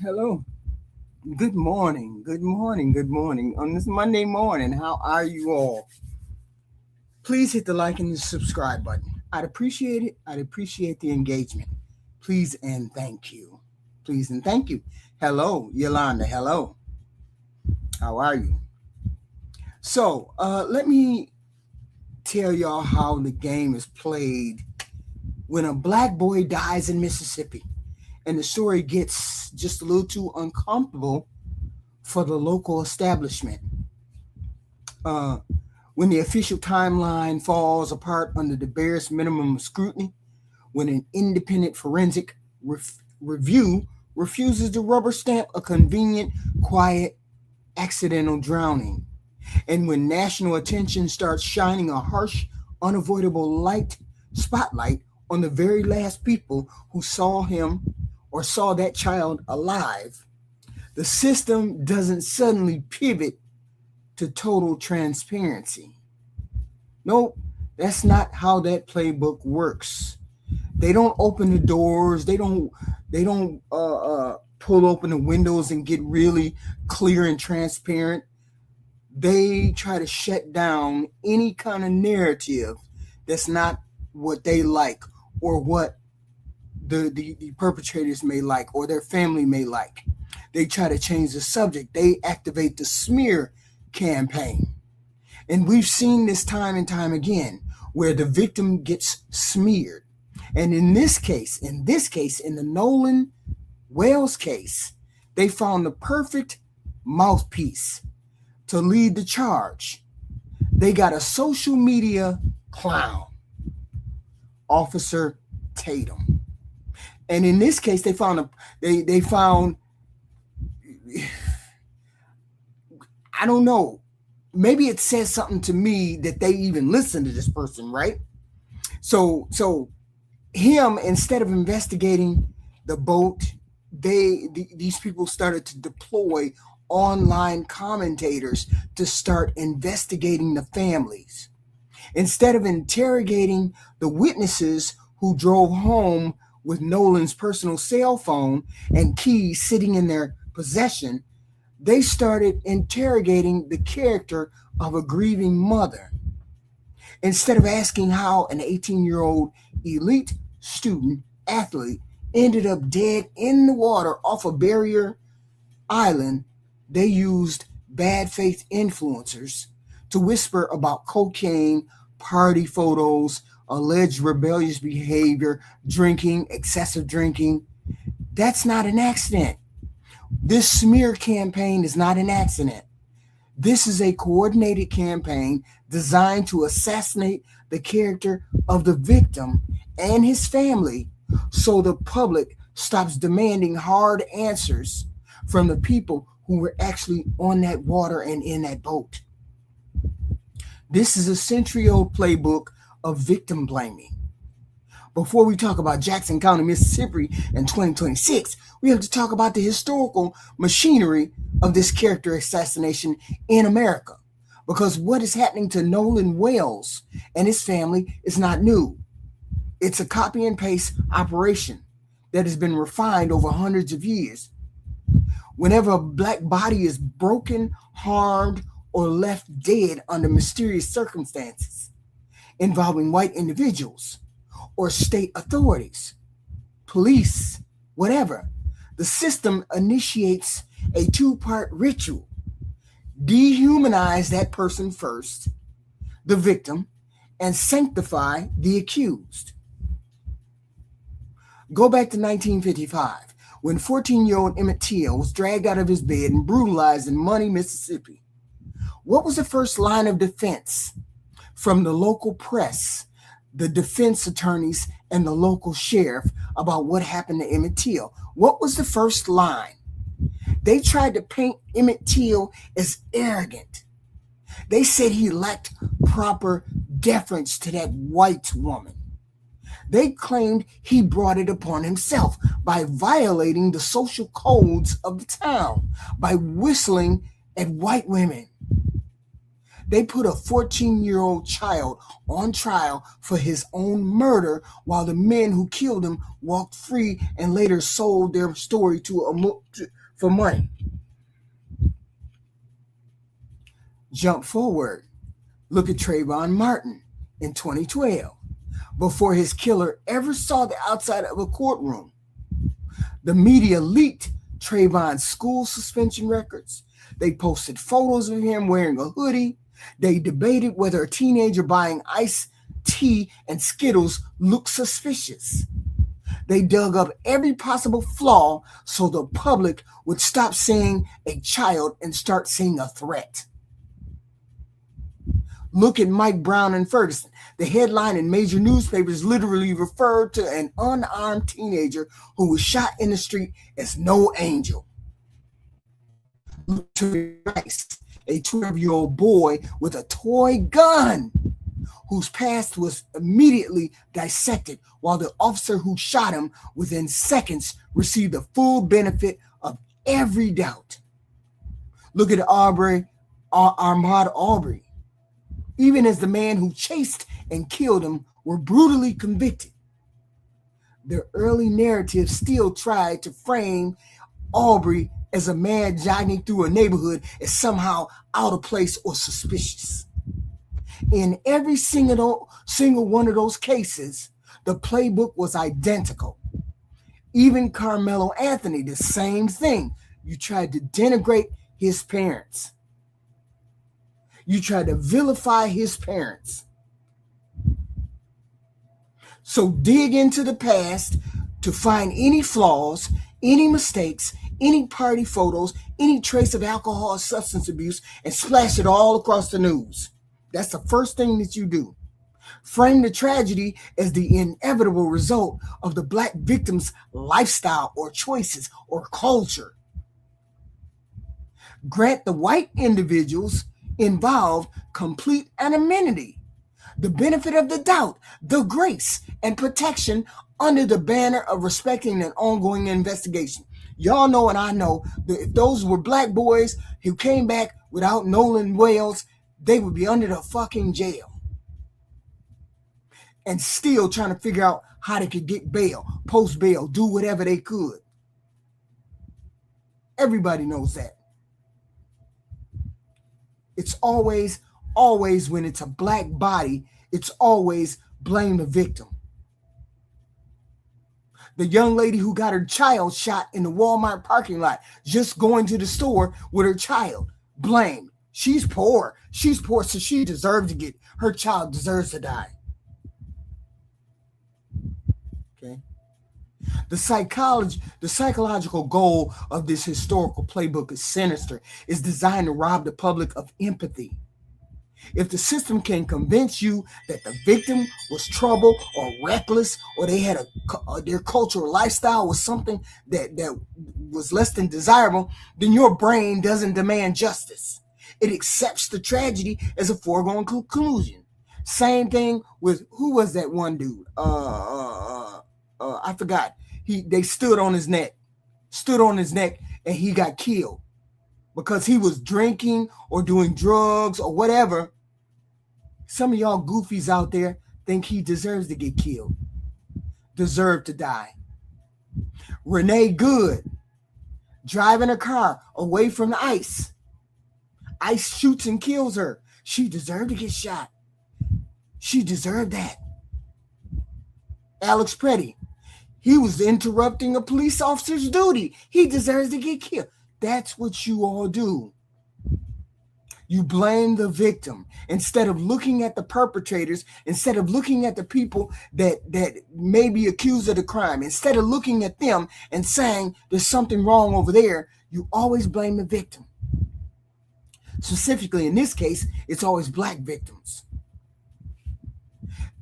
Hello. Good morning. Good morning. Good morning. On this Monday morning, how are you all? Please hit the like and the subscribe button. I'd appreciate it. I'd appreciate the engagement. Please and thank you. Please and thank you. Hello, Yolanda. Hello. How are you? So, let me tell y'all how the game is played when a black boy dies in Mississippi. And the story gets just a little too uncomfortable for the local establishment. When the official timeline falls apart under the barest minimum of scrutiny, when an independent forensic review refuses to rubber stamp a convenient, quiet, accidental drowning, and when national attention starts shining a harsh, unavoidable spotlight on the very last people who saw him or saw that child alive, the system doesn't suddenly pivot to total transparency. Nope, that's not how that playbook works. They don't open the doors. They don't pull open the windows and get really clear and transparent. They try to shut down any kind of narrative that's not what they like or what the perpetrators may like or their family may like. They try to change the subject. They activate the smear campaign. And we've seen this time and time again where the victim gets smeared. And in this case, in the Nolan Wales case, they found the perfect mouthpiece to lead the charge. They got a social media clown, Officer Tatum. And in this case, they found I don't know, maybe it says something to me that they even listen to this person, right? So him, instead of investigating the boat, these people started to deploy online commentators to start investigating the families. Instead of interrogating the witnesses who drove home with Nolan's personal cell phone and keys sitting in their possession, they started interrogating the character of a grieving mother. Instead of asking how an 18-year-old elite student athlete ended up dead in the water off a barrier island, they used bad faith influencers to whisper about cocaine, party photos, alleged rebellious behavior, drinking, excessive drinking. That's not an accident. This smear campaign is not an accident. This is a coordinated campaign designed to assassinate the character of the victim and his family so the public stops demanding hard answers from the people who were actually on that water and in that boat. This is a century-old playbook of victim blaming. Before we talk about Jackson County, Mississippi in 2026, we have to talk about the historical machinery of this character assassination in America. Because what is happening to Nolan Wales and his family is not new. It's a copy and paste operation that has been refined over hundreds of years. Whenever a black body is broken, harmed, or left dead under mysterious circumstances involving white individuals or state authorities, police, whatever, the system initiates a two-part ritual. Dehumanize that person first, the victim, and sanctify the accused. Go back to 1955, when 14-year-old Emmett Till was dragged out of his bed and brutalized in Money, Mississippi. What was the first line of defense from the local press, the defense attorneys, and the local sheriff about what happened to Emmett Till. What was the first line? They tried to paint Emmett Till as arrogant. They said he lacked proper deference to that white woman. They claimed he brought it upon himself by violating the social codes of the town, by whistling at white women. They put a 14-year-old child on trial for his own murder while the men who killed him walked free and later sold their story for money. Jump forward. Look at Trayvon Martin in 2012, before his killer ever saw the outside of a courtroom. The media leaked Trayvon's school suspension records. They posted photos of him wearing a hoodie. They debated whether a teenager buying iced tea and Skittles looked suspicious. They dug up every possible flaw so the public would stop seeing a child and start seeing a threat. Look at Mike Brown and Ferguson. The headline in major newspapers literally referred to an unarmed teenager who was shot in the street as no angel. Look to Rice, a 12-year-old boy with a toy gun whose past was immediately dissected, while the officer who shot him within seconds received the full benefit of every doubt. Look at Ahmaud Arbery. Even as the man who chased and killed him were brutally convicted, the early narrative still tried to frame Arbery as a man jogging through a neighborhood as somehow out of place or suspicious. In every single one of those cases, the playbook was identical. Even Carmelo Anthony, the same thing. You tried to denigrate his parents. You tried to vilify his parents. So dig into the past to find any flaws, any mistakes, any party photos, any trace of alcohol or substance abuse, and splash it all across the news. That's the first thing that you do. Frame the tragedy as the inevitable result of the black victim's lifestyle or choices or culture. Grant the white individuals involved complete anonymity, the benefit of the doubt, the grace, and protection under the banner of respecting an ongoing investigation. Y'all know and I know that if those were black boys who came back without Nolan Wales, they would be under the fucking jail and still trying to figure out how they could get bail, post bail, do whatever they could. Everybody knows that. It's always when it's a black body, it's always blame the victim. The young lady who got her child shot in the Walmart parking lot, just going to the store with her child, blamed. She's poor. She's poor, so she deserves to get, her child deserves to die. Okay. The psychological goal of this historical playbook is sinister. It's designed to rob the public of empathy. If the system can convince you that the victim was trouble or reckless, or they had their cultural lifestyle was something that was less than desirable, then your brain doesn't demand justice. It accepts the tragedy as a foregone conclusion. Same thing with, who was that one dude? I forgot. They stood on his neck, and he got killed because he was drinking or doing drugs or whatever. Some of y'all goofies out there think he deserves to get killed, deserve to die. Renee Good, driving a car away from the ICE. ICE shoots and kills her. She deserved to get shot. She deserved that. Alex Pretty, he was interrupting a police officer's duty. He deserves to get killed. That's what you all do. You blame the victim instead of looking at the perpetrators, instead of looking at the people that may be accused of the crime, instead of looking at them and saying there's something wrong over there. You always blame the victim. Specifically in this case, it's always black victims.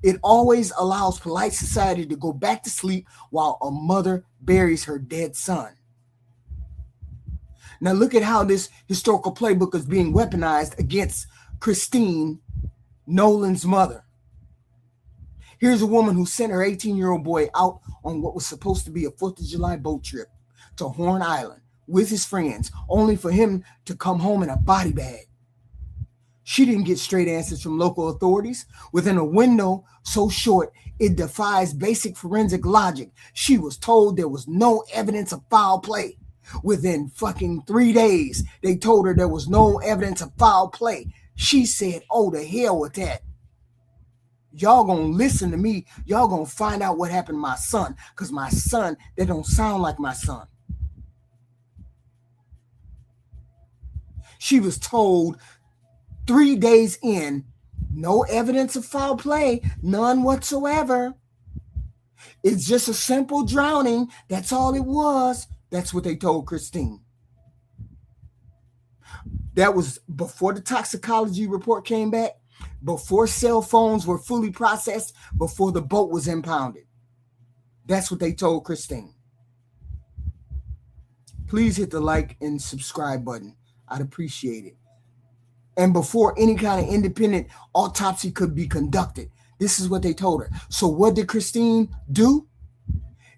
It always allows polite society to go back to sleep while a mother buries her dead son. Now look at how this historical playbook is being weaponized against Christine, Nolan's mother. Here's a woman who sent her 18-year-old boy out on what was supposed to be a 4th of July boat trip to Horn Island with his friends, only for him to come home in a body bag. She didn't get straight answers from local authorities. Within a window so short, it defies basic forensic logic. She was told there was no evidence of foul play. Within fucking 3 days, they told her there was no evidence of foul play. She said, oh, the hell with that. Y'all gonna listen to me. Y'all gonna find out what happened to my son. Because my son, they don't sound like my son. She was told 3 days in, no evidence of foul play, none whatsoever. It's just a simple drowning. That's all it was. That's what they told Christine. That was before the toxicology report came back, before cell phones were fully processed, before the boat was impounded. That's what they told Christine. Please hit the like and subscribe button. I'd appreciate it. And before any kind of independent autopsy could be conducted, this is what they told her. So what did Christine do?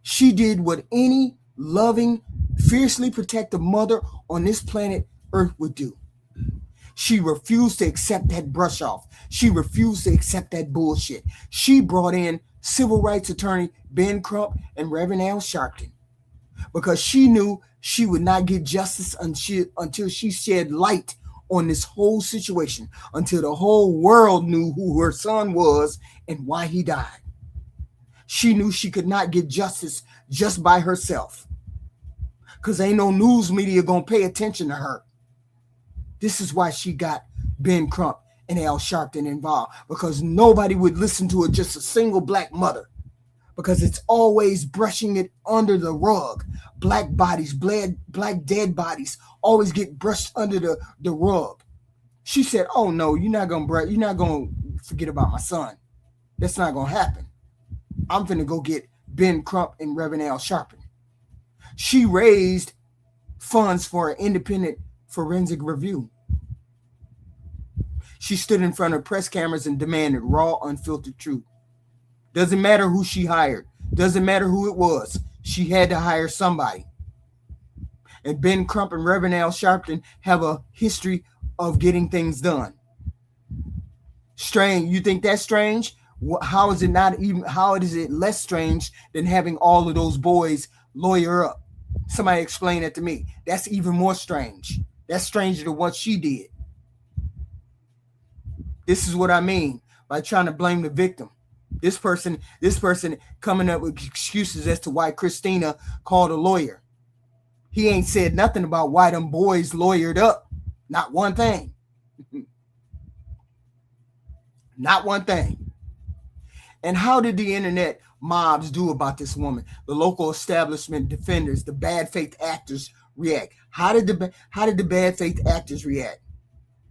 She did what any loving, fiercely protective mother on this planet Earth would do. She refused to accept that brush off. She refused to accept that bullshit. She brought in civil rights attorney Ben Crump and Reverend Al Sharpton because she knew she would not get justice until she shed light on this whole situation, until the whole world knew who her son was and why he died. She knew she could not get justice just by herself because ain't no news media gonna pay attention to her. This is why she got Ben Crump and Al Sharpton involved, because nobody would listen to just a single black mother, because it's always brushing it under the rug. Black bodies, black dead bodies always get brushed under the rug. She said, oh no, you're not gonna forget about my son. That's not gonna happen. I'm finna go get Ben Crump and Reverend Al Sharpton. She raised funds for an independent forensic review. She stood in front of press cameras and demanded raw, unfiltered truth. Doesn't matter who she hired. Doesn't matter who it was. She had to hire somebody. And Ben Crump and Reverend Al Sharpton have a history of getting things done. Strange. You think that's strange? How is it less strange than having all of those boys lawyer up? Somebody explain that to me. That's even more strange. That's stranger than what she did. This is what I mean by trying to blame the victim. This person coming up with excuses as to why Christina called a lawyer. He ain't said nothing about why them boys lawyered up. Not one thing. Not one thing. And how did the internet mobs do about this woman? The local establishment defenders, the bad faith actors react. How did the bad faith actors react?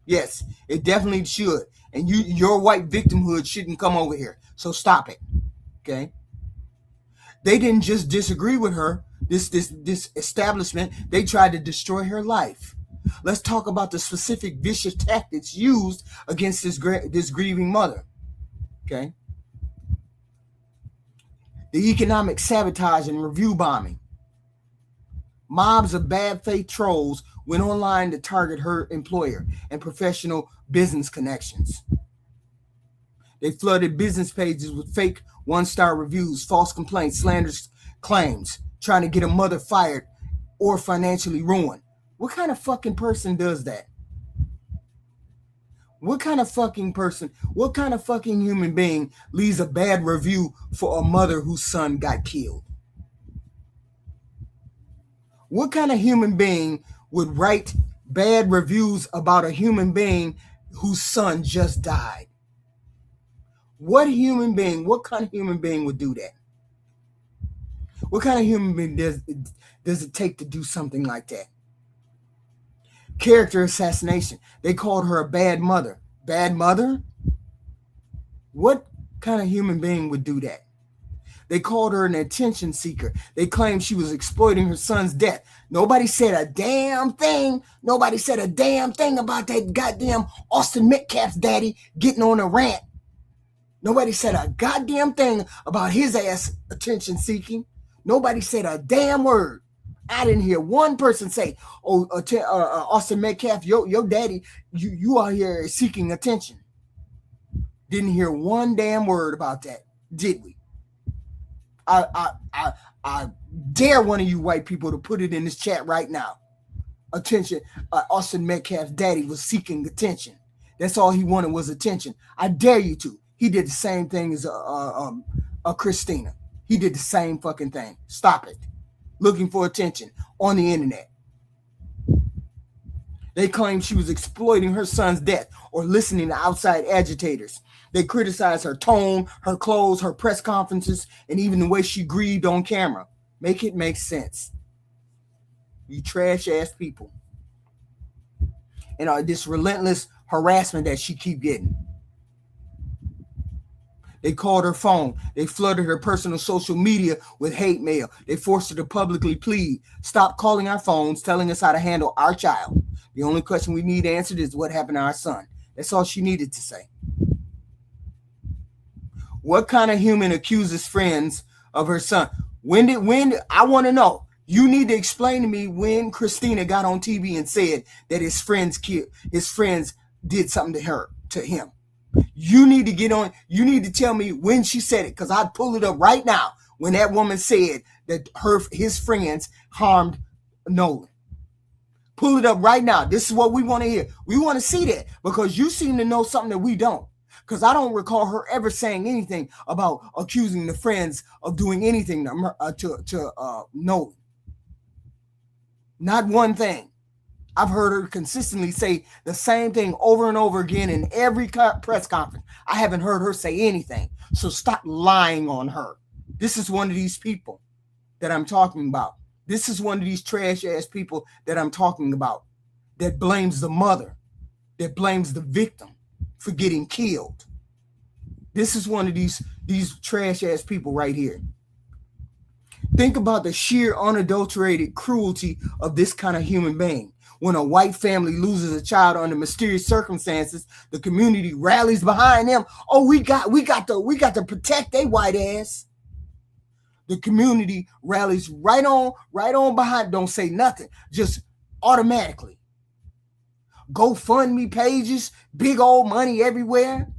Yes, it definitely should. And your white victimhood shouldn't come over here. So stop it. Okay? They didn't just disagree with her, this establishment. They tried to destroy her life. Let's talk about the specific vicious tactics used against this grieving mother. Okay? The economic sabotage and review bombing. Mobs of bad faith trolls went online to target her employer and professional business connections. They flooded business pages with fake one-star reviews, false complaints, slanderous claims, trying to get a mother fired or financially ruined. What kind of fucking person does that? What kind of fucking human being leaves a bad review for a mother whose son got killed? What kind of human being would write bad reviews about a human being whose son just died? What kind of human being would do that? What kind of human being does it take to do something like that? Character assassination. They called her a bad mother. Bad mother? What kind of human being would do that? They called her an attention seeker. They claimed she was exploiting her son's death. Nobody said a damn thing. Nobody said a damn thing about that goddamn Austin Metcalf's daddy getting on a rant. Nobody said a goddamn thing about his ass attention seeking. Nobody said a damn word. I didn't hear one person say, "Oh, Austin Metcalf, your daddy, you are here seeking attention." Didn't hear one damn word about that, did we? I dare one of you white people to put it in this chat right now. Attention. Austin Metcalf's daddy was seeking attention. That's all he wanted was attention. I dare you to. He did the same thing as Christina. He did the same fucking thing. Stop it. Looking for attention on the internet. They claimed she was exploiting her son's death or listening to outside agitators. They criticized her tone, her clothes, her press conferences, and even the way she grieved on camera. Make it make sense. You trash ass people. And this relentless harassment that she keep getting. They called her phone. They flooded her personal social media with hate mail. They forced her to publicly plead. Stop calling our phones, telling us how to handle our child. The only question we need answered is what happened to our son. That's all she needed to say. What kind of human accuses friends of her son? When I want to know. You need to explain to me when Christina got on TV and said that his friends did something to him. You need to get on. You need to tell me when she said it, because I'd pull it up right now when that woman said that his friends harmed Nolan. Pull it up right now. This is what we want to hear. We want to see that because you seem to know something that we don't. Because I don't recall her ever saying anything about accusing the friends of doing anything to Nolan. Not one thing. I've heard her consistently say the same thing over and over again in every press conference. I haven't heard her say anything. So stop lying on her. This is one of these people that I'm talking about. This is one of these trash ass people that I'm talking about that blames the mother, that blames the victim for getting killed. This is one of these trash ass people right here. Think about the sheer unadulterated cruelty of this kind of human being. When a white family loses a child under mysterious circumstances, the community rallies behind them. Oh, we got to protect their white ass. The community rallies right on behind. Don't say nothing, just automatically. GoFundMe pages, big old money everywhere,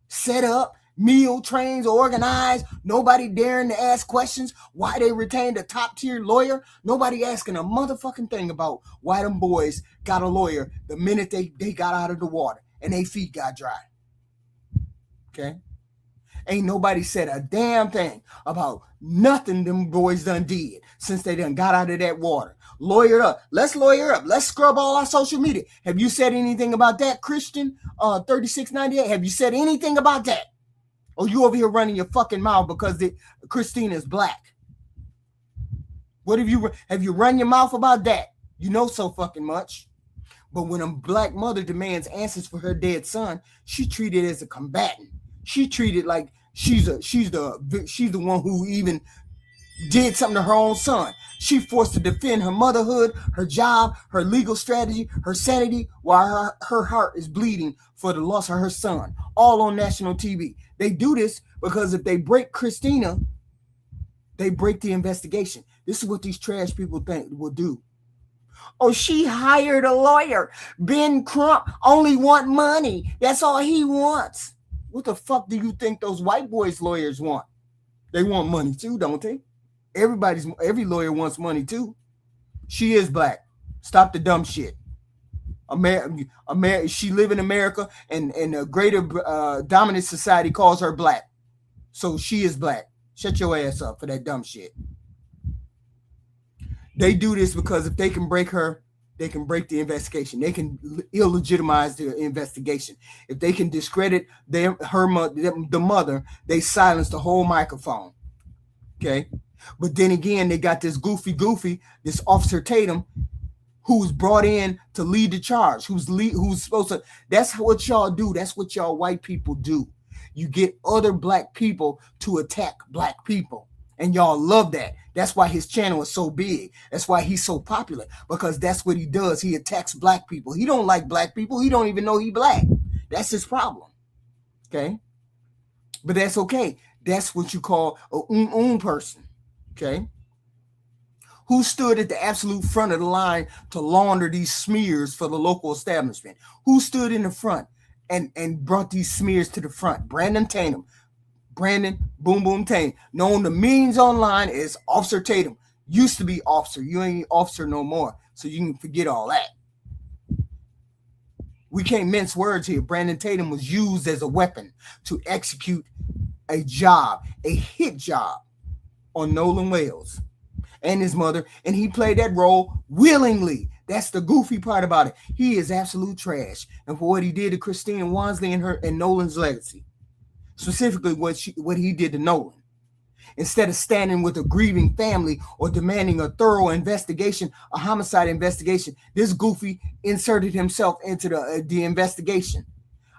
set up, meal trains organized, nobody daring to ask questions why they retained a top-tier lawyer. Nobody asking a motherfucking thing about why them boys got a lawyer the minute they got out of the water and their feet got dry. Okay? Ain't nobody said a damn thing about nothing them boys done did since they done got out of that water. Lawyer up. Let's lawyer up. Let's scrub all our social media. Have you said anything about that, Christian? 3698. Have you said anything about that? Or you over here running your fucking mouth because Christina is black? What have you run your mouth about that? You know so fucking much. But when a black mother demands answers for her dead son, she treated as a combatant. She treated like she's the one who even did something to her own son. She forced to defend her motherhood, her job, her legal strategy, her sanity, while her heart is bleeding for the loss of her son, all on national TV. They do this because if they break Christina, they break the investigation. This is what these trash people think will do. Oh, she hired a lawyer. Ben Crump only want money. That's all he wants. What the fuck do you think those white boys' lawyers want? They want money too, don't they? Every lawyer wants money too. She is black. Stop the dumb shit. She live in America, and the greater dominant society calls her black. So she is black. Shut your ass up for that dumb shit. They do this because if they can break her, they can break the investigation. They can illegitimize the investigation. If they can discredit the mother, they silence the whole microphone. Okay? But then again, they got this goofy, this Officer Tatum, who's brought in to lead the charge, who's supposed to. That's what y'all do. That's what y'all white people do. You get other black people to attack black people. And y'all love that. That's why his channel is so big. That's why he's so popular, because that's what he does. He attacks black people. He don't like black people. He don't even know he black. That's his problem. Okay? But that's okay. That's what you call a person. Okay? Who stood at the absolute front of the line to launder these smears for the local establishment? Who stood in the front and brought these smears to the front? Brandon Tatum. Brandon Boom Boom Tatum. Known to millions online as Officer Tatum. Used to be officer. You ain't officer no more. So you can forget all that. We can't mince words here. Brandon Tatum was used as a weapon to execute a job, a hit job on Nolan Wales and his mother, and he played that role willingly. That's the goofy part about it. He is absolute trash, and for what he did to Christine Wansley and Nolan's legacy, specifically what he did to Nolan. Instead of standing with a grieving family or demanding a thorough investigation, a homicide investigation, this goofy inserted himself into the investigation.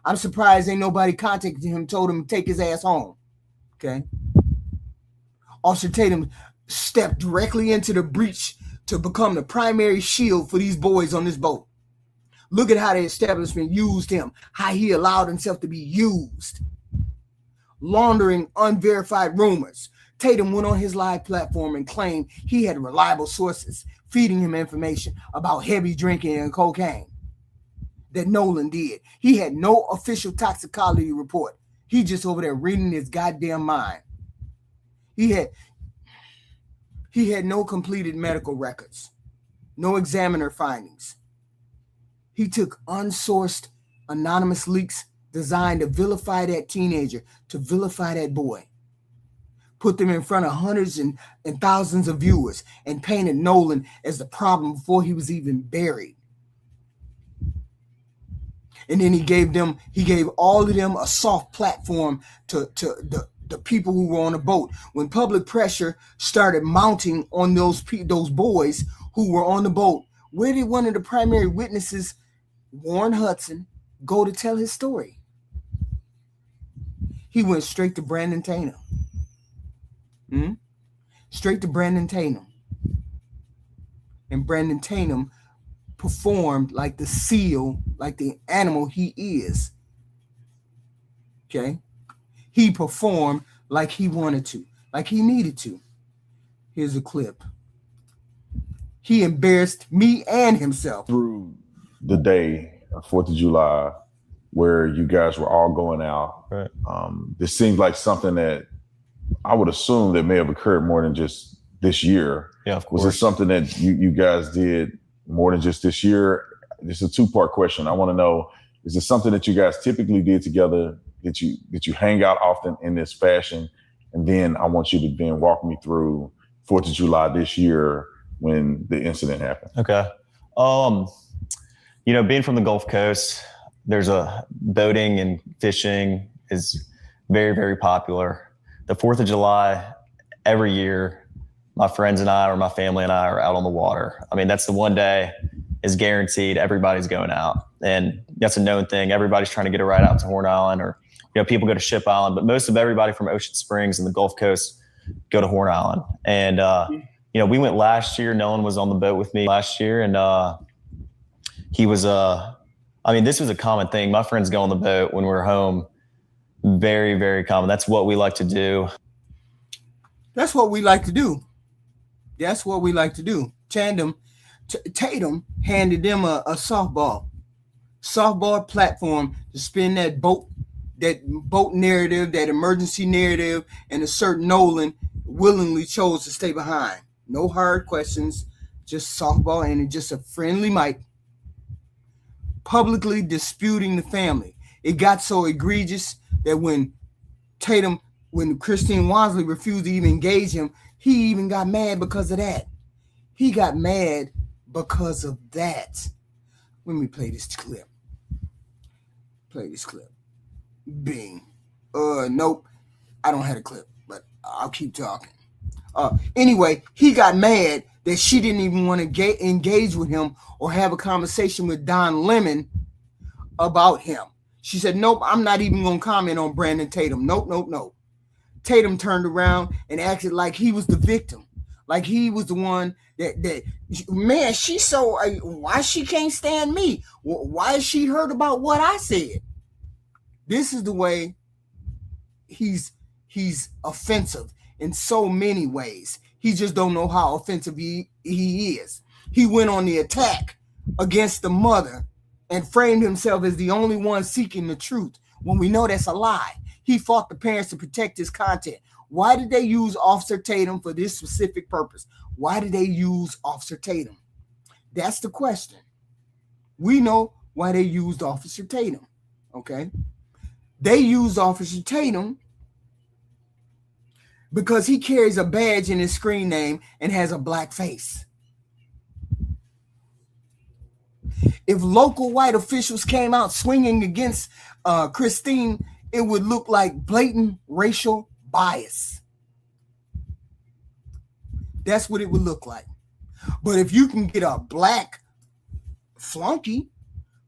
I'm surprised ain't nobody contacted him, told him to take his ass home. Okay. Officer Tatum stepped directly into the breach to become the primary shield for these boys on this boat. Look at how the establishment used him, how he allowed himself to be used. Laundering unverified rumors. Tatum went on his live platform and claimed he had reliable sources feeding him information about heavy drinking and cocaine that Nolan did. He had no official toxicology report. He just over there reading his goddamn mind. He had no completed medical records, no examiner findings. He took unsourced anonymous leaks designed to vilify that teenager, to vilify that boy. Put them in front of hundreds and thousands of viewers and painted Nolan as the problem before he was even buried. And then he gave all of them a soft platform to the people who were on the boat. When public pressure started mounting on those boys who were on the boat, where did one of the primary witnesses, Warren Hudson, go to tell his story? He went straight to Brandon Tatum. Straight to Brandon Tatum. And Brandon Tatum performed like the seal, like the animal he is. Okay? He performed like he wanted to, like he needed to. Here's a clip. He embarrassed me and himself. Through the day, 4th of July, where you guys were all going out, right. This seems like something that I would assume that may have occurred more than just this year. Yeah, of course. Was it something that you guys did more than just this year? This is a two-part question. I want to know, is it something that you guys typically did together, that you hang out often in this fashion? And then I want you to then walk me through 4th of July this year when the incident happened. Okay. Being from the Gulf Coast, there's a boating and fishing is very, very popular. The 4th of July, every year, my friends and I, or my family and I, are out on the water. I mean, that's the one day is guaranteed everybody's going out. And that's a known thing. Everybody's trying to get a ride out to Horn Island, or, people go to Ship Island, but most of everybody from Ocean Springs and the Gulf Coast go to Horn Island. And, we went last year. Nolan was on the boat with me last year, and he was, this was a common thing. My friends go on the boat when we're home. Very, very common. That's what we like to do. That's what we like to do. That's what we like to do. Tatum handed them a softball platform to spin that boat narrative, that emergency narrative, and a certain Nolan willingly chose to stay behind. No hard questions, just softball, and just a friendly mic, publicly disputing the family. It got so egregious that when Christine Wansley refused to even engage him, he even got mad because of that. He got mad because of that. Let me play this clip. Bing. Nope. I don't have a clip, but I'll keep talking. Anyway, he got mad that she didn't even want to engage with him or have a conversation with Don Lemon about him. She said, nope, I'm not even going to comment on Brandon Tatum. Nope. Tatum turned around and acted like he was the victim. Like he was the one that man, she's so, why she can't stand me? Why is she hurt about what I said? This is the way he's offensive in so many ways. He just don't know how offensive he is. He went on the attack against the mother and framed himself as the only one seeking the truth when we know that's a lie. He fought the parents to protect his content. Why did they use Officer Tatum for this specific purpose? Why did they use Officer Tatum? That's the question. We know why they used Officer Tatum, okay? They used Officer Tatum because he carries a badge in his screen name and has a black face. If local white officials came out swinging against Christine, it would look like blatant racial bias. That's what it would look like. But if you can get a black flunky,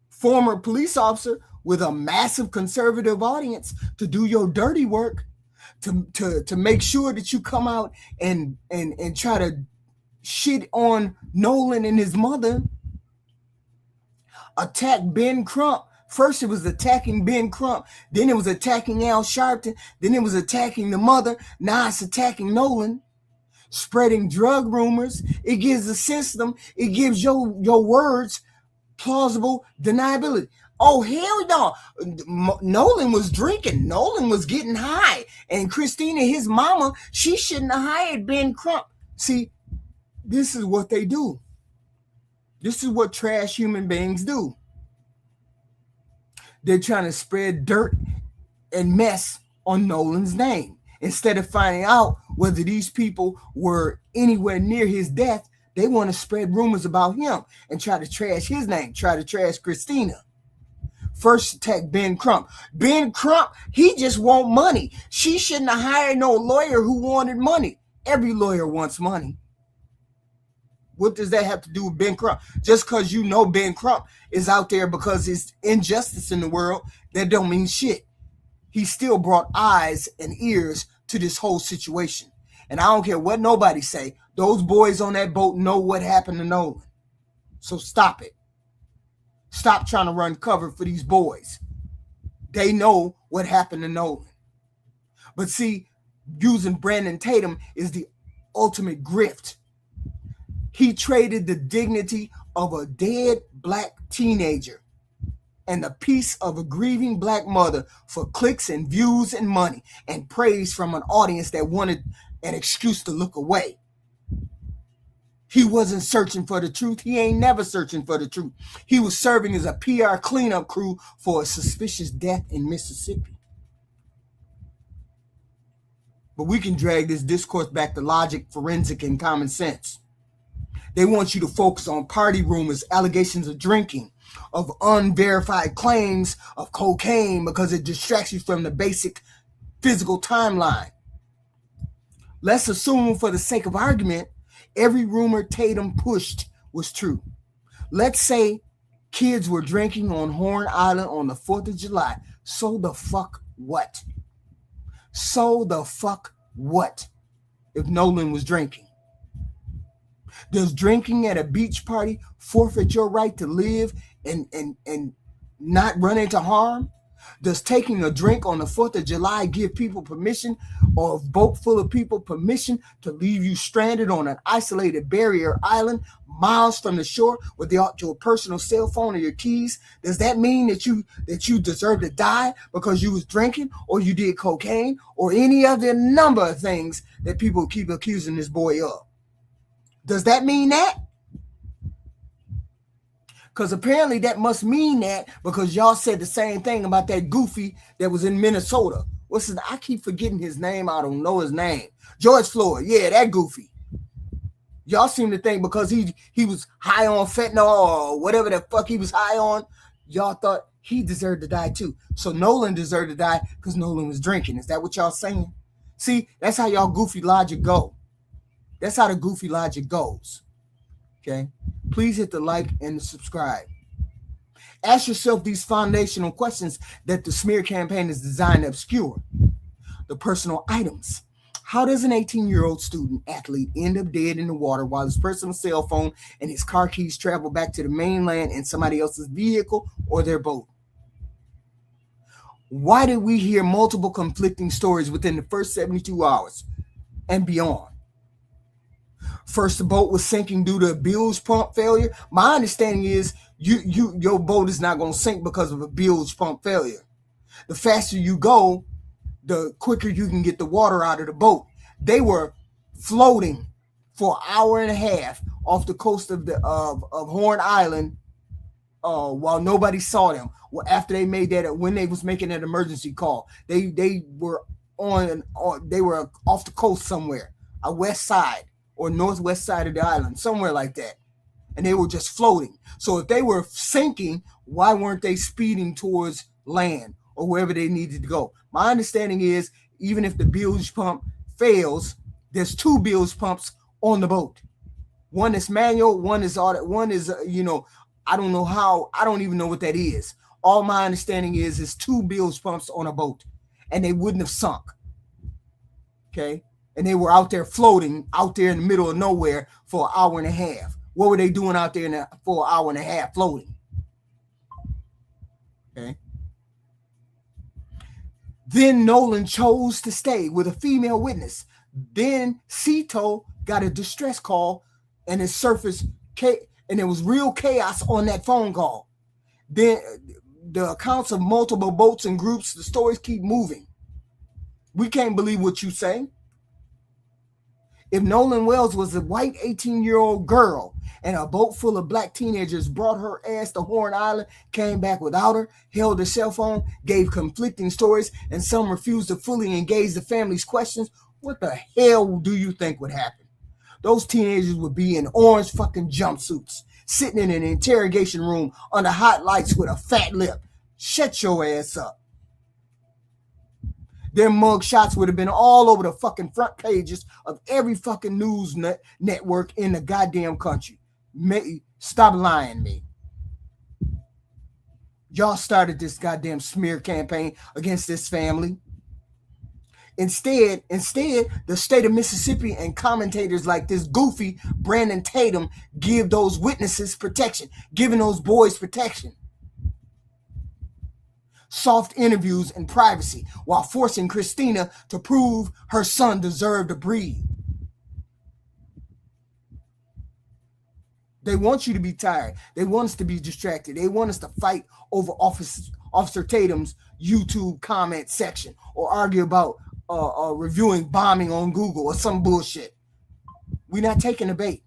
former police officer with a massive conservative audience to do your dirty work, to make sure that you come out and try to shit on Nolan and his mother, attack Ben Crump. First, it was attacking Ben Crump. Then it was attacking Al Sharpton. Then it was attacking the mother. Now it's attacking Nolan. Spreading drug rumors. It gives the system, it gives your words plausible deniability. Oh, hell no. Nolan was drinking. Nolan was getting high. And Christina, his mama, she shouldn't have hired Ben Crump. See, this is what they do. This is what trash human beings do. They're trying to spread dirt and mess on Nolan's name. Instead of finding out whether these people were anywhere near his death, they want to spread rumors about him and try to trash his name, try to trash Christina. First attack Ben Crump. Ben Crump, he just want money. She shouldn't have hired no lawyer who wanted money. Every lawyer wants money. What does that have to do with Ben Crump? Just because you know Ben Crump is out there because there's injustice in the world, that don't mean shit. He still brought eyes and ears to this whole situation. And I don't care what nobody say. Those boys on that boat know what happened to Nolan. So stop it. Stop trying to run cover for these boys. They know what happened to Nolan. But see, using Brandon Tatum is the ultimate grift. He traded the dignity of a dead black teenager and the peace of a grieving black mother for clicks and views and money and praise from an audience that wanted an excuse to look away. He wasn't searching for the truth. He ain't never searching for the truth. He was serving as a PR cleanup crew for a suspicious death in Mississippi. But we can drag this discourse back to logic, forensic, and common sense. They want you to focus on party rumors, allegations of drinking, of unverified claims of cocaine because it distracts you from the basic physical timeline. Let's assume, for the sake of argument, every rumor Tatum pushed was true. Let's say kids were drinking on Horn Island on the 4th of July. So the fuck what? So the fuck what if Nolan was drinking? Does drinking at a beach party forfeit your right to live and not run into harm? Does taking a drink on the 4th of July give people permission, or a boat full of people permission, to leave you stranded on an isolated barrier island miles from the shore without your personal cell phone or your keys? Does that mean that you deserve to die because you was drinking, or you did cocaine, or any other number of things that people keep accusing this boy of? Does that mean that? Because apparently that must mean that, because y'all said the same thing about that goofy that was in Minnesota. What's his? I keep forgetting his name. I don't know his name. George Floyd. Yeah, that goofy. Y'all seem to think because he was high on fentanyl or whatever the fuck he was high on, y'all thought he deserved to die too. So Nolan deserved to die because Nolan was drinking. Is that what y'all saying? See, that's how y'all goofy logic go. That's how the goofy logic goes. Okay? Please hit the like and the subscribe. Ask yourself these foundational questions that the smear campaign is designed to obscure. The personal items. How does an 18-year-old student athlete end up dead in the water while his personal cell phone and his car keys travel back to the mainland in somebody else's vehicle or their boat? Why did we hear multiple conflicting stories within the first 72 hours and beyond? First, the boat was sinking due to a bilge pump failure. My understanding is your boat is not going to sink because of a bilge pump failure. The faster you go, the quicker you can get the water out of the boat. They were floating for an hour and a half off the coast of Horn Island while nobody saw them. Well, after they made that, when they was making that emergency call, they were they were off the coast somewhere, a west side or northwest side of the island, somewhere like that, and they were just floating. So if they were sinking, why weren't they speeding towards land or wherever they needed to go? My understanding is even if the bilge pump fails, there's two bilge pumps on the boat. One is manual, one is I don't know how, I don't even know what that is. All my understanding is two bilge pumps on a boat, and they wouldn't have sunk. Okay? And they were out there floating, out there in the middle of nowhere for an hour and a half. What were they doing out there for an hour and a half floating? Okay? Then Nolan chose to stay with a female witness. Then Cito got a distress call, and it surfaced, and there was real chaos on that phone call. Then the accounts of multiple boats and groups, the stories keep moving. We can't believe what you say. If Nolan Wells was a white 18-year-old girl and a boat full of black teenagers brought her ass to Horn Island, came back without her, held her cell phone, gave conflicting stories, and some refused to fully engage the family's questions, what the hell do you think would happen? Those teenagers would be in orange fucking jumpsuits, sitting in an interrogation room under hot lights with a fat lip. Shut your ass up. Their mug shots would have been all over the fucking front pages of every fucking news network in the goddamn country. Stop lying to me. Y'all started this goddamn smear campaign against this family. Instead, the state of Mississippi and commentators like this goofy Brandon Tatum give those witnesses protection, giving those boys protection. Soft interviews and privacy while forcing Christina to prove her son deserved to breathe. They want you to be tired. They want us to be distracted. They want us to fight over Officer Tatum's YouTube comment section or argue about reviewing bombing on Google or some bullshit. We're not taking the bait.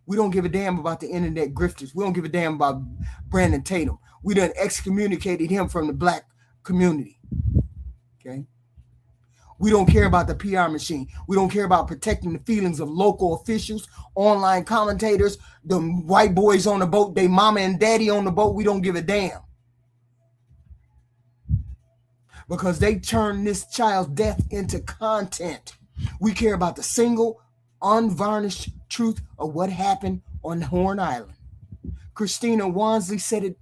We don't give a damn about the internet grifters. We don't give a damn about Brandon Tatum. We done excommunicated him from the black community. Okay? We don't care about the PR machine. We don't care about protecting the feelings of local officials, online commentators, the white boys on the boat, they mama and daddy on the boat. We don't give a damn. Because they turn this child's death into content. We care about the single, unvarnished truth of what happened on Horn Island. Christina Wansley said it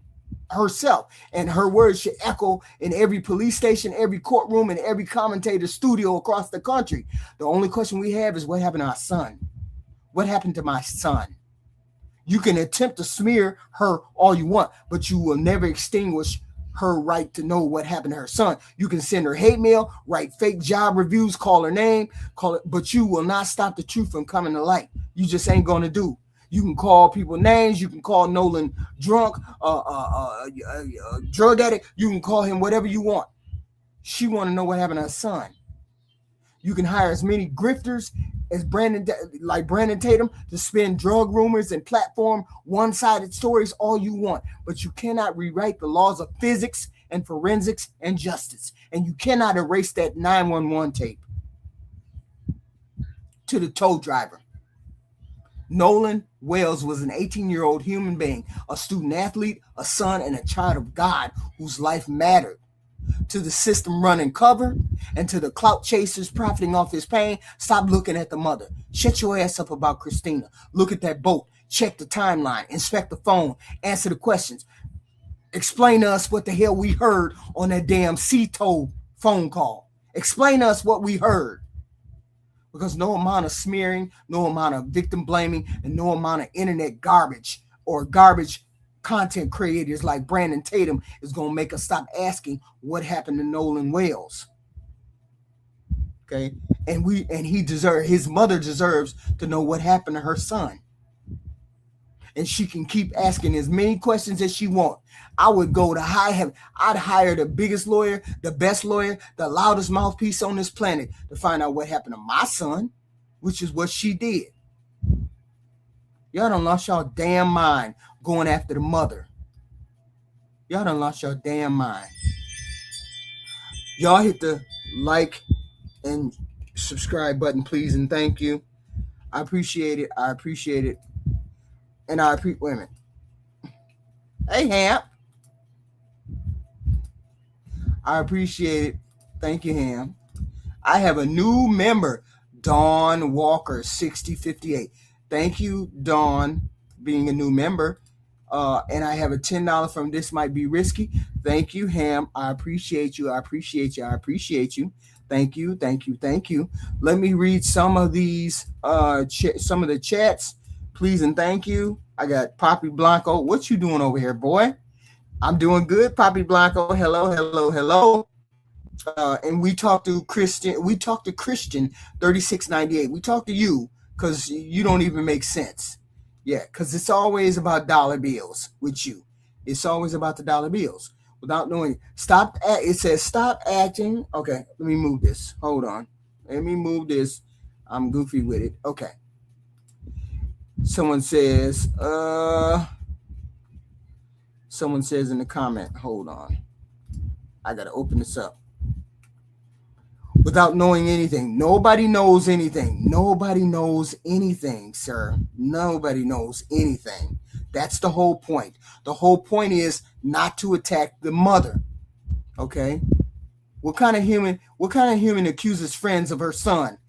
herself, and her words should echo in every police station, every courtroom, and every commentator studio across the country. The only question we have is what happened to our son? What happened to my son? You can attempt to smear her all you want, but you will never extinguish her right to know what happened to her son. You can send her hate mail, write fake job reviews, call her name, but you will not stop the truth from coming to light. You just ain't gonna do. You can call people names. You can call Nolan drunk, drug addict. You can call him whatever you want. She want to know what happened to her son. You can hire as many grifters as Brandon Tatum to spin drug rumors and platform one-sided stories all you want, but you cannot rewrite the laws of physics and forensics and justice, and you cannot erase that 911 tape. To the tow driver. Nolan Wales was an 18-year-old human being, a student athlete, a son, and a child of God whose life mattered. To the system running cover and to the clout chasers profiting off his pain, stop looking at the mother. Shut your ass up about Christina. Look at that boat. Check the timeline. Inspect the phone. Answer the questions. Explain to us what the hell we heard on that damn CTO phone call. Explain to us what we heard. Because no amount of smearing, no amount of victim blaming, and no amount of internet garbage or garbage content creators like Brandon Tatum is going to make us stop asking what happened to Nolan Wales. Okay, and his mother deserves to know what happened to her son. And she can keep asking as many questions as she wants. I would go to I'd hire the biggest lawyer, the best lawyer, the loudest mouthpiece on this planet to find out what happened to my son, which is what she did. Y'all done lost y'all damn mind going after the mother. Y'all done lost your damn mind. Y'all hit the like and subscribe button, please, and thank you. I appreciate it. I appreciate it. And I appreciate women. Hey, Ham. I appreciate it. Thank you, Ham. I have a new member, Dawn Walker, 6058. Thank you, Dawn, being a new member. And I have a $10 from This Might Be Risky. Thank you, Ham. I appreciate you. I appreciate you. I appreciate you. Thank you. Thank you. Thank you. Let me read some of these, some of the chats. Please and thank you. I got Poppy Blanco. What you doing over here, boy? I'm doing good, Poppy Blanco. Hello, hello, hello. And we talked to Christian. We talked to Christian 3698. We talked to you because you don't even make sense. Yeah, because it's always about dollar bills with you. It's always about the dollar bills without knowing. It says stop acting. Okay, let me move this. Hold on. Let me move this. I'm goofy with it. Okay. Someone says in the comment, hold on. I got to open this up. Without knowing anything. Nobody knows anything. Nobody knows anything, sir. Nobody knows anything. That's the whole point. The whole point is not to attack the mother. Okay? What kind of human accuses friends of her son?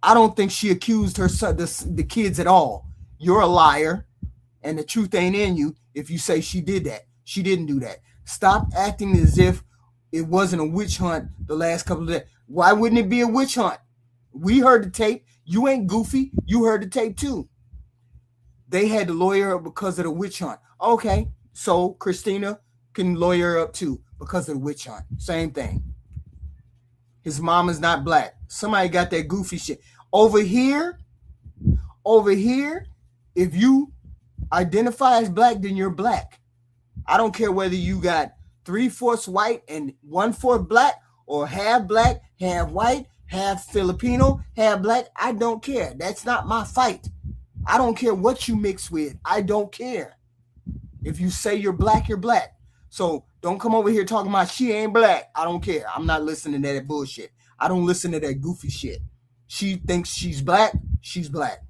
I don't think she accused her son, the kids at all. You're a liar, and the truth ain't in you if you say she did that. She didn't do that. Stop acting as if it wasn't a witch hunt the last couple of days. Why wouldn't it be a witch hunt? We heard the tape. You ain't goofy. You heard the tape too. They had to lawyer up because of the witch hunt. Okay, so Christina can lawyer up too because of the witch hunt. Same thing. His mom is not black. Somebody got that goofy shit. Over here, if you identify as black, then you're black. I don't care whether you got 3/4 white and 1/4 black, or half black, half white, half Filipino, half black. I don't care. That's not my fight. I don't care what you mix with. I don't care. If you say you're black, you're black. So don't come over here talking about she ain't black. I don't care. I'm not listening to that bullshit. I don't listen to that goofy shit. She thinks she's black. She's black.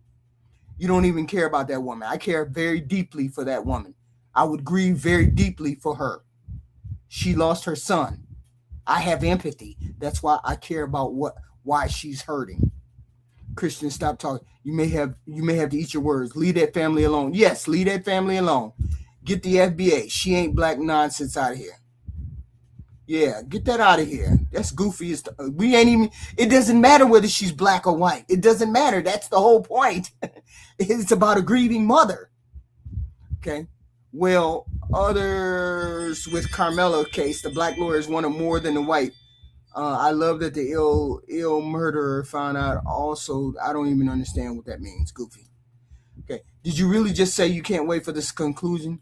You don't even care about that woman. I care very deeply for that woman. I would grieve very deeply for her. She lost her son. I have empathy. That's why I care about why she's hurting. Christian, stop talking. You may have to eat your words. Leave that family alone. Yes, leave that family alone. Get the FBA. She ain't black nonsense out of here. Yeah, get that out of here. That's goofy. We ain't even. It doesn't matter whether she's black or white. It doesn't matter. That's the whole point. It's about a grieving mother. Okay. Well, others with Carmelo case, the black lawyers wanted more than the white. I love that the ill murderer found out. Also, I don't even understand what that means. Goofy. Okay. Did you really just say you can't wait for this conclusion?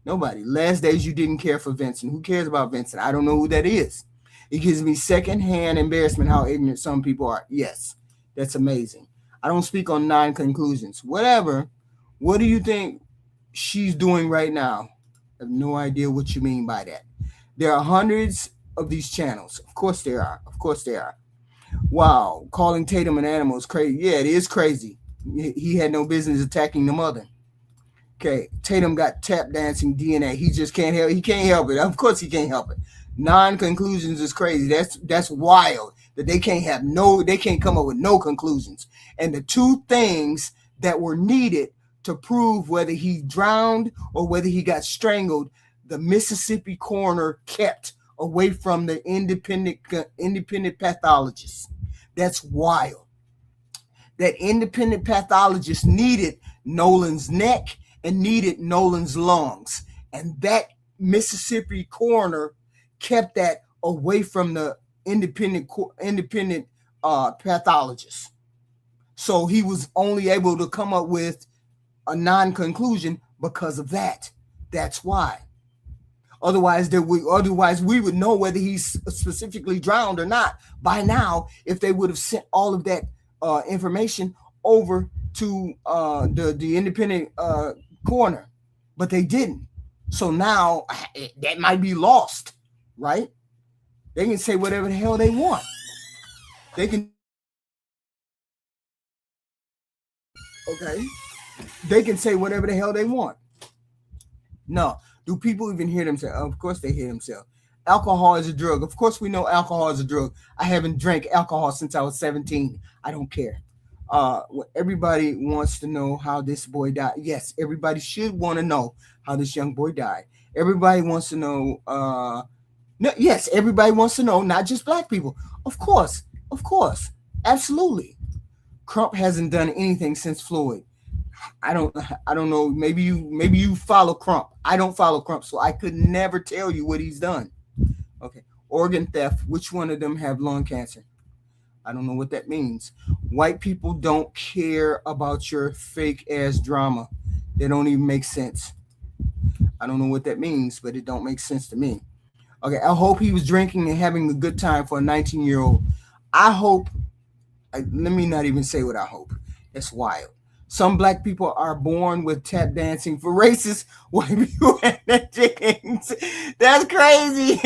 Nobody. Last days you didn't care for Vincent. Who cares about Vincent? I don't know who that is. It gives me secondhand embarrassment how ignorant some people are. Yes, that's amazing. I don't speak on non-conclusions. Whatever. What do you think she's doing right now? I have no idea what you mean by that. There are hundreds of these channels. Of course there are. Of course there are. Wow. Calling Tatum an animal is crazy. Yeah, it is crazy. He had no business attacking the mother. Okay, Tatum got tap dancing DNA. He just can't help. He can't help it. Of course, he can't help it. Non-conclusions is crazy. That's wild. That they can't come up with no conclusions. And the two things that were needed to prove whether he drowned or whether he got strangled the Mississippi coroner kept away from the independent pathologists. That's wild. That independent pathologist needed Nolan's neck and needed Nolan's lungs. And that Mississippi coroner kept that away from the independent pathologist. So he was only able to come up with a non-conclusion because of that. That's why. Otherwise, we would know whether he's specifically drowned or not by now if they would have sent all of that information over to the independent coroner, but they didn't. So now that might be lost, right? They can say whatever the hell they want. They can. Okay. They can say whatever the hell they want. No. Do people even hear themselves? Of course they hear themselves. Alcohol is a drug. Of course we know alcohol is a drug. I haven't drank alcohol since I was 17. I don't care. Everybody wants to know how this boy died. Yes, everybody should want to know how this young boy died. Everybody wants to know. Yes, everybody wants to know, not just black people. Of course. Absolutely. Crump hasn't done anything since Floyd. I don't know. Maybe you follow Crump. I don't follow Crump, so I could never tell you what he's done. Okay. Organ theft. Which one of them have lung cancer? I don't know what that means. White people don't care about your fake ass drama. They don't even make sense. I don't know what that means, but it don't make sense to me. Okay. I hope he was drinking and having a good time for a 19-year-old. I hope. Let me not even say what I hope. That's wild. Some black people are born with tap dancing for racist white people and their jeans. That's crazy.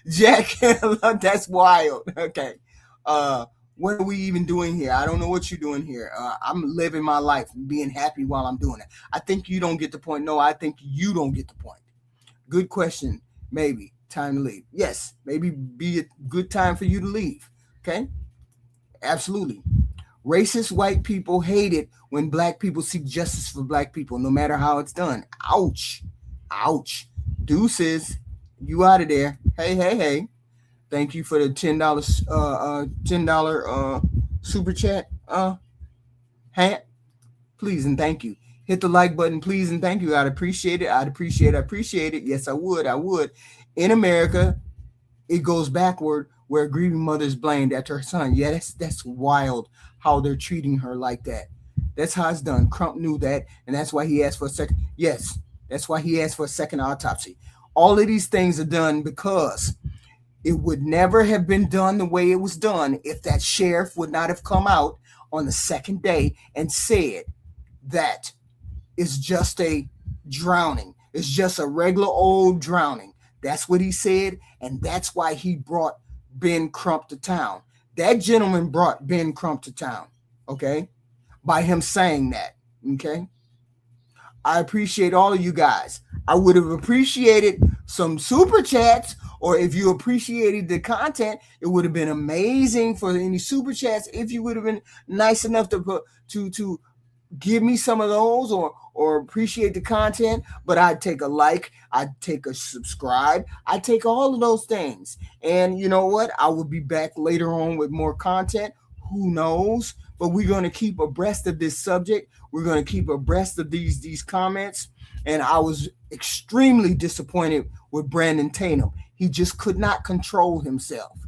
Jack, that's wild. Okay. What are we even doing here? I don't know what you're doing here. I'm living my life and being happy while I'm doing it. I think you don't get the point. No, I think you don't get the point. Good question. Maybe. Time to leave. Yes. Maybe be a good time for you to leave. Okay. Absolutely. Racist white people hate it when black people seek justice for black people, no matter how it's done. Ouch. Ouch. Deuces. You out of there. Hey. Thank you for the $10 super chat. Please and thank you. Hit the like button, please and thank you. I'd appreciate it. I'd appreciate it. Yes, I would. In America, it goes backward where a grieving mother is blamed after her son. Yeah, that's wild how they're treating her like that. That's how it's done. Crump knew that, and that's why he asked for a second. Yes, that's why he asked for a second autopsy. All of these things are done because it would never have been done the way it was done if that sheriff would not have come out on the second day and said that it's just a drowning. It's just a regular old drowning. That's what he said, and that's why he brought Ben Crump to town. That gentleman brought Ben Crump to town, okay, by him saying that, okay? I appreciate all of you guys. I would have appreciated some super chats, or if you appreciated the content, it would have been amazing for any super chats if you would have been nice enough to give me some of those or appreciate the content. But I'd take a like, I'd take a subscribe, I'd take all of those things. And you know what? I will be back later on with more content. Who knows? But we're going to keep abreast of this subject. We're going to keep abreast of these comments. And I was extremely disappointed with Brandon Tatum. He just could not control himself.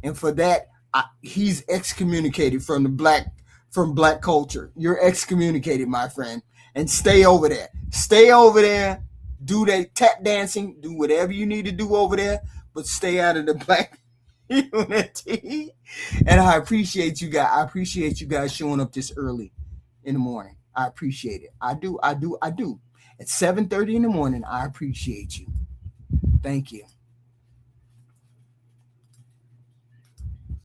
And for that, he's excommunicated from black culture. You're excommunicated, my friend. And stay over there. Do that tap dancing. Do whatever you need to do over there. But stay out of the black unity. And I appreciate you guys. I appreciate you guys showing up this early in the morning. I appreciate it. I do. At 7:30 in the morning, I appreciate you. Thank you.